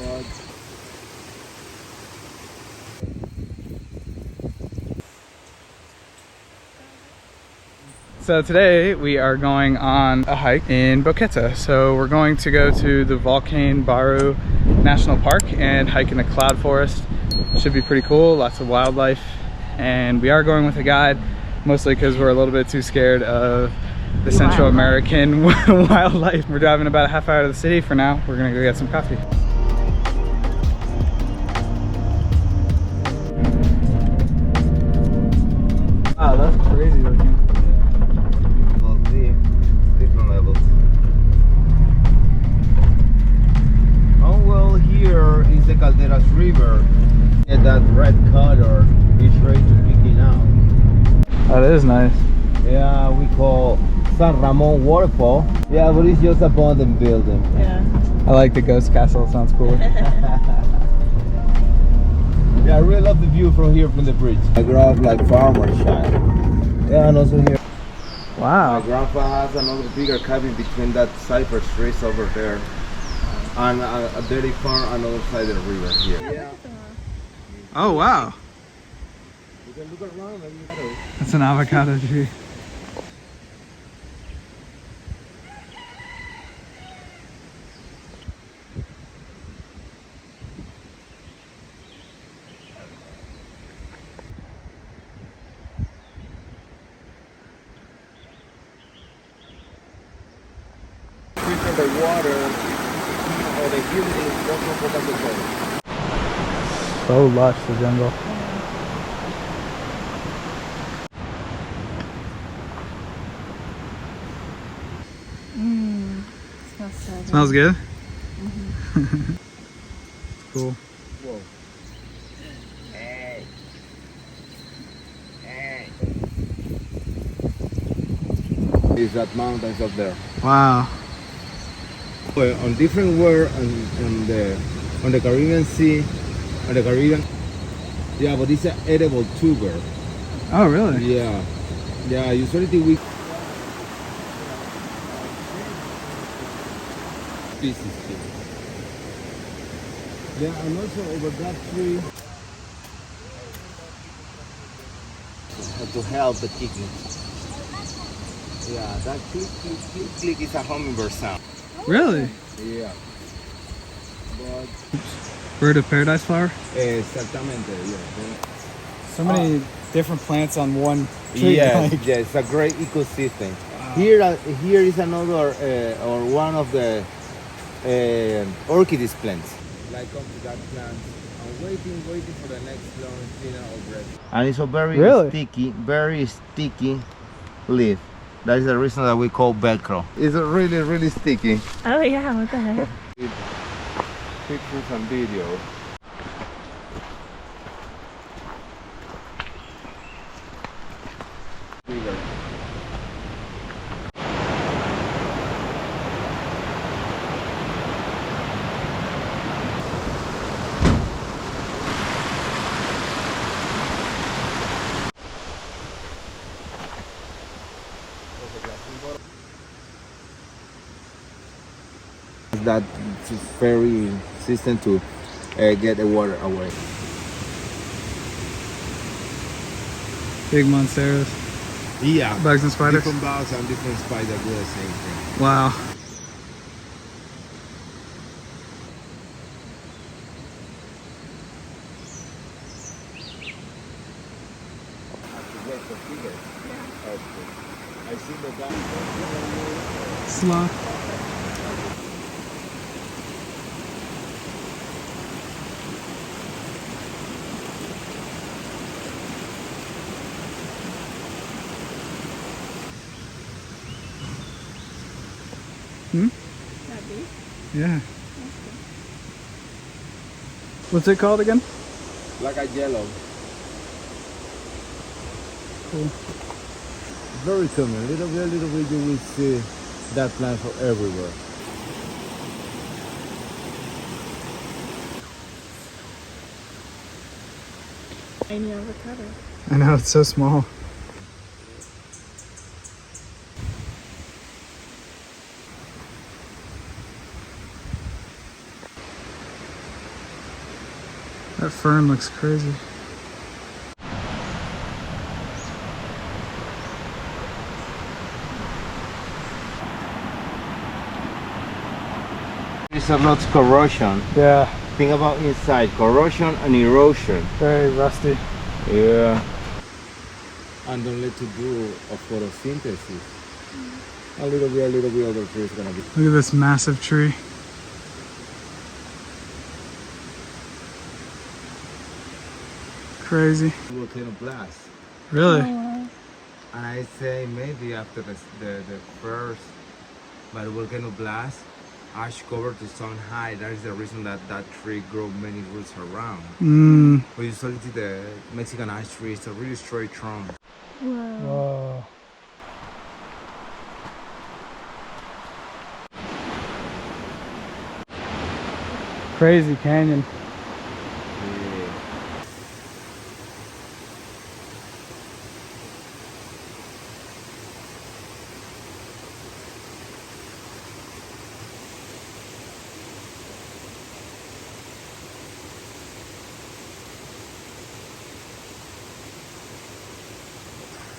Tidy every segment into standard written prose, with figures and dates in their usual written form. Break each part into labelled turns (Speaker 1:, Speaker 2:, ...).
Speaker 1: But
Speaker 2: so today we are going on a hike in Boquete. So we're going to go to the Volcán Baru National Park and hike in the cloud forest. Should be pretty cool, lots of wildlife. And we are going with a guide, mostly because we're a little bit too scared of the Central American wildlife. We're driving about a half hour to the city for now. We're gonna go get some coffee. Wow, that's crazy looking.
Speaker 1: we'll see different levels. Oh well, here is the Calderas River. And that red color is ready to picking out.
Speaker 2: That is nice.
Speaker 1: Yeah, we call San Ramon Waterfall. Yeah, but it's just a abandoned building.
Speaker 3: Yeah.
Speaker 2: I like the ghost castle, it sounds cool.
Speaker 1: Yeah, I really love the view from here from the bridge. I grew up like farmer child. Yeah, and also here.
Speaker 2: Wow.
Speaker 1: My grandpa has another bigger cabin between that cypress trees over there. And a dairy farm on the other side of the river here. Yeah.
Speaker 2: Oh wow.
Speaker 1: You can look around and
Speaker 2: That's an avocado tree.
Speaker 1: filter the water or the humidity don't protect the soil.
Speaker 2: So lush, the jungle.
Speaker 3: Smells so good.
Speaker 2: Smells good? Cool.
Speaker 1: Whoa. Hey. Hey. Is that mountains up there?
Speaker 2: Wow.
Speaker 1: Well, on different where on the Caribbean Sea, on the Caribbean. Yeah, but it's an edible tuber.
Speaker 2: Oh really?
Speaker 1: Yeah. Yeah, usually we species here. Yeah, and also over that tree to help the kicking. Yeah, that click, click, click, click is a hummingbird sound.
Speaker 2: Really?
Speaker 1: Yeah. But
Speaker 2: Bird of paradise flower?
Speaker 1: exactamente, yeah.
Speaker 2: So many different plants on one tree.
Speaker 1: Yes,
Speaker 2: like-
Speaker 1: yeah, it's a great ecosystem.
Speaker 2: Wow.
Speaker 1: Here is another or one of the orchids plants. Like come to that plant. I'm waiting for the next Florentina or bread. And it's a very sticky leaf. That is the reason that we call Velcro. It's really sticky.
Speaker 3: Oh yeah, what the heck?
Speaker 1: Pictures and videos. That is very resistant to get the water away.
Speaker 2: Big monsteras.
Speaker 1: Yeah.
Speaker 2: Bugs and spiders.
Speaker 1: Different bugs and different spiders do the same thing.
Speaker 2: Wow.
Speaker 1: I see the guy.
Speaker 2: Sloth. Hmm?
Speaker 3: That big?
Speaker 2: Yeah. What's it called again?
Speaker 1: Like a yellow.
Speaker 2: Cool.
Speaker 1: Very common. Little bit you will see that plant for everywhere.
Speaker 3: Tiny avocado.
Speaker 2: I know, it's so small. That fern looks crazy.
Speaker 1: It's a lot of corrosion.
Speaker 2: Yeah.
Speaker 1: Think about inside, corrosion and erosion.
Speaker 2: Very rusty.
Speaker 1: Yeah. And don't let to do a photosynthesis. A little bit of the tree is gonna be.
Speaker 2: Look at this massive tree. Crazy.
Speaker 1: Volcano blast.
Speaker 2: Really?
Speaker 3: Oh,
Speaker 1: And I say maybe after the first by the volcano blast, ash covered the sun high. That is the reason that that tree grow many roots around.
Speaker 2: Mm.
Speaker 1: But usually the Mexican ash tree is a really straight trunk.
Speaker 3: whoa.
Speaker 2: Whoa. Crazy canyon.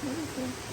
Speaker 3: What is this?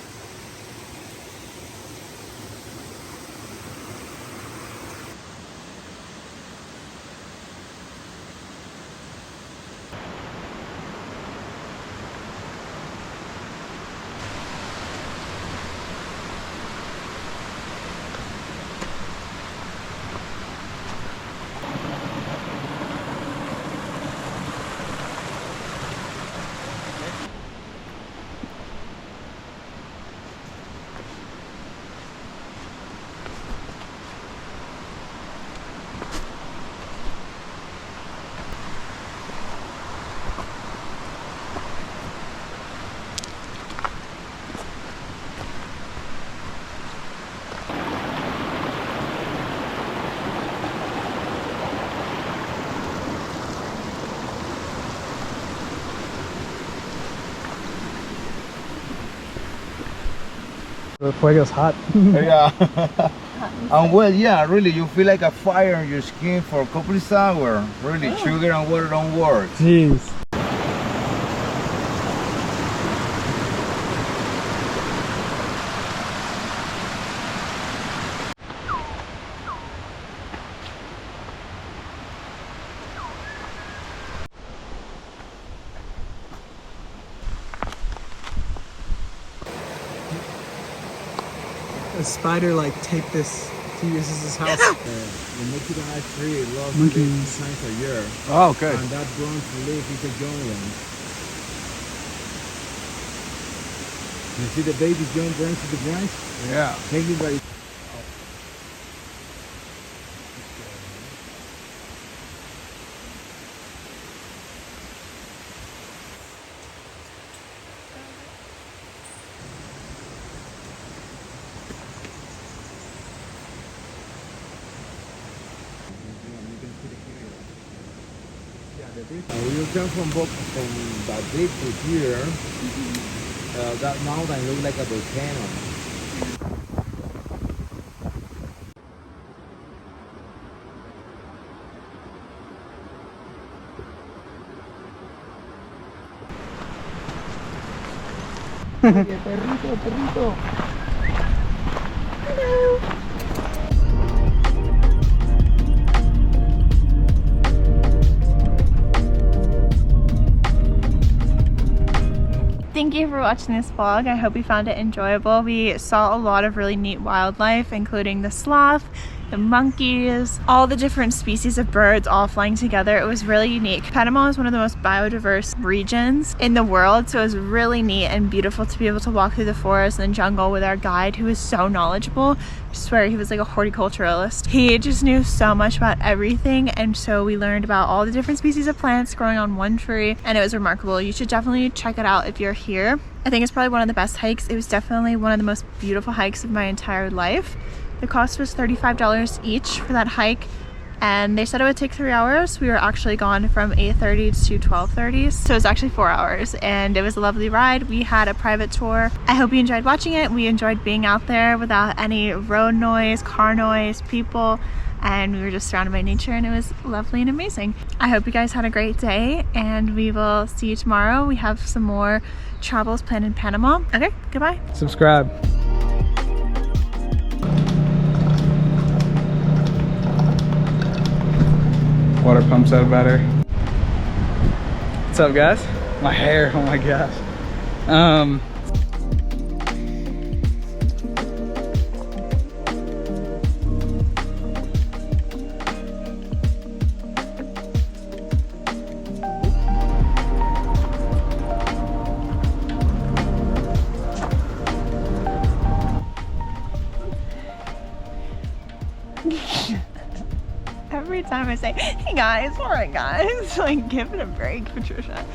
Speaker 2: The fuego's hot.
Speaker 1: Yeah. And well, yeah, really, you feel like a fire on your skin for a couple of hours. Really, sugar and water don't work.
Speaker 2: Jeez. A spider like take this to use as his house.
Speaker 1: The Mexican ash tree loves
Speaker 2: Monkeys.
Speaker 1: 2 times a year.
Speaker 2: Oh, okay.
Speaker 1: And that bronze leaf is a young one. You see the baby young branch to the branch?
Speaker 2: Yeah.
Speaker 1: Thank you very we come from that deep to here. That mountain looks like a volcano. Perrito.
Speaker 3: Thank you for watching this vlog. I hope you found it enjoyable. We saw a lot of really neat wildlife, including the sloth, the monkeys, all the different species of birds all flying together. It was really unique. Panama is one of the most biodiverse regions in the world, so it was really neat and beautiful to be able to walk through the forest and jungle with our guide, who was so knowledgeable. I swear he was like a horticulturalist. He just knew so much about everything, and so we learned about all the different species of plants growing on one tree, and it was remarkable. You should definitely check it out if you're here. I think it's probably one of the best hikes. It was definitely one of the most beautiful hikes of my entire life. The cost was $35 each for that hike. and they said it would take 3 hours. We were actually gone from 8:30 to 12:30, so it's actually 4 hours, and it was a lovely ride. We had a private tour. I hope you enjoyed watching it. We enjoyed being out there without any road noise, car noise, people, and we were just surrounded by nature, and it was lovely and amazing. I hope you guys had a great day, and we will see you tomorrow. We have some more travels planned in Panama. Okay, goodbye.
Speaker 2: Subscribe. Water pumps out better. What's up, guys? My hair, oh my gosh.
Speaker 3: Every time I say, hey guys, all right guys, like give it a break, Patricia.